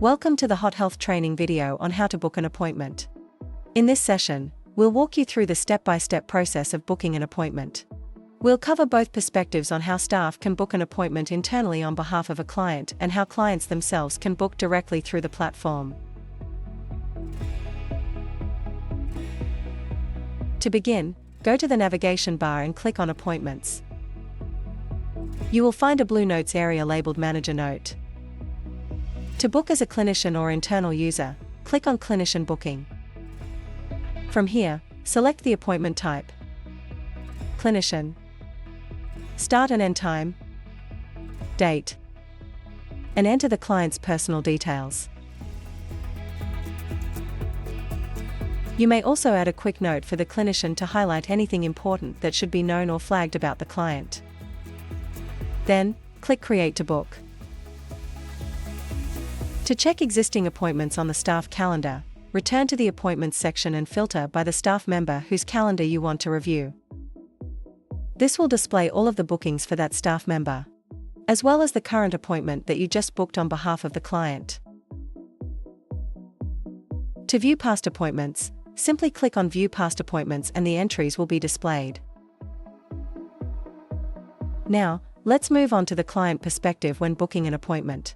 Welcome to the HotHealth training video on how to book an appointment. In this session, we'll walk you through the step-by-step process of booking an appointment. We'll cover both perspectives on how staff can book an appointment internally on behalf of a client and how clients themselves can book directly through the platform. To begin, go to the navigation bar and click on Appointments. You will find a blue notes area labeled Manager Note. To book as a clinician or internal user, click on Clinician Booking. From here, select the appointment type, Clinician, start and end time, date, and enter the client's personal details. You may also add a quick note for the clinician to highlight anything important that should be known or flagged about the client. Then, click Create to Book. To check existing appointments on the staff calendar, return to the Appointments section and filter by the staff member whose calendar you want to review. This will display all of the bookings for that staff member, as well as the current appointment that you just booked on behalf of the client. To view past appointments, simply click on View Past Appointments and the entries will be displayed. Now, let's move on to the client perspective when booking an appointment.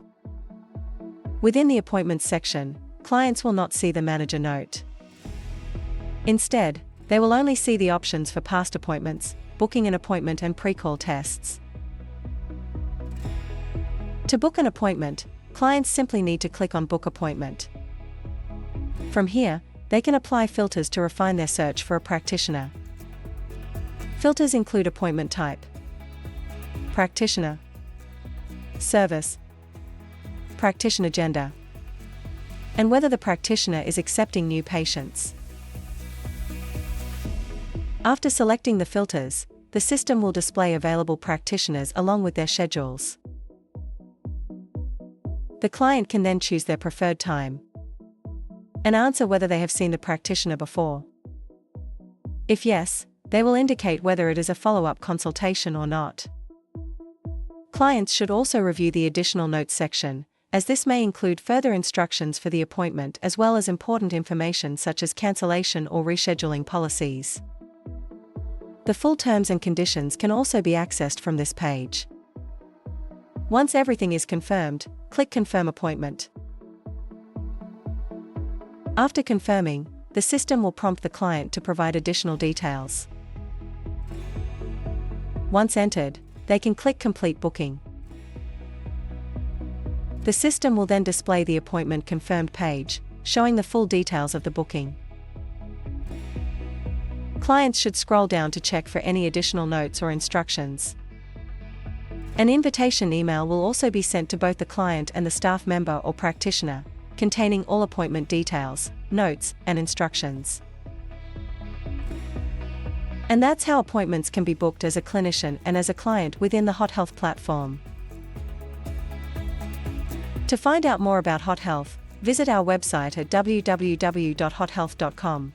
Within the Appointments section, clients will not see the Manager Note. Instead, they will only see the options for past appointments, booking an appointment and pre-call tests. To book an appointment, clients simply need to click on Book Appointment. From here, they can apply filters to refine their search for a practitioner. Filters include appointment type, practitioner, service, practitioner gender, and whether the practitioner is accepting new patients. After selecting the filters, the system will display available practitioners along with their schedules. The client can then choose their preferred time and answer whether they have seen the practitioner before. If yes, they will indicate whether it is a follow-up consultation or not. Clients should also review the Additional Notes section, as this may include further instructions for the appointment as well as important information such as cancellation or rescheduling policies. The full terms and conditions can also be accessed from this page. Once everything is confirmed, click Confirm Appointment. After confirming, the system will prompt the client to provide additional details. Once entered, they can click Complete Booking. The system will then display the appointment confirmed page, showing the full details of the booking. Clients should scroll down to check for any additional notes or instructions. An invitation email will also be sent to both the client and the staff member or practitioner, containing all appointment details, notes, and instructions. And that's how appointments can be booked as a clinician and as a client within the HotHealth platform. To find out more about HotHealth, visit our website at www.hothealth.com.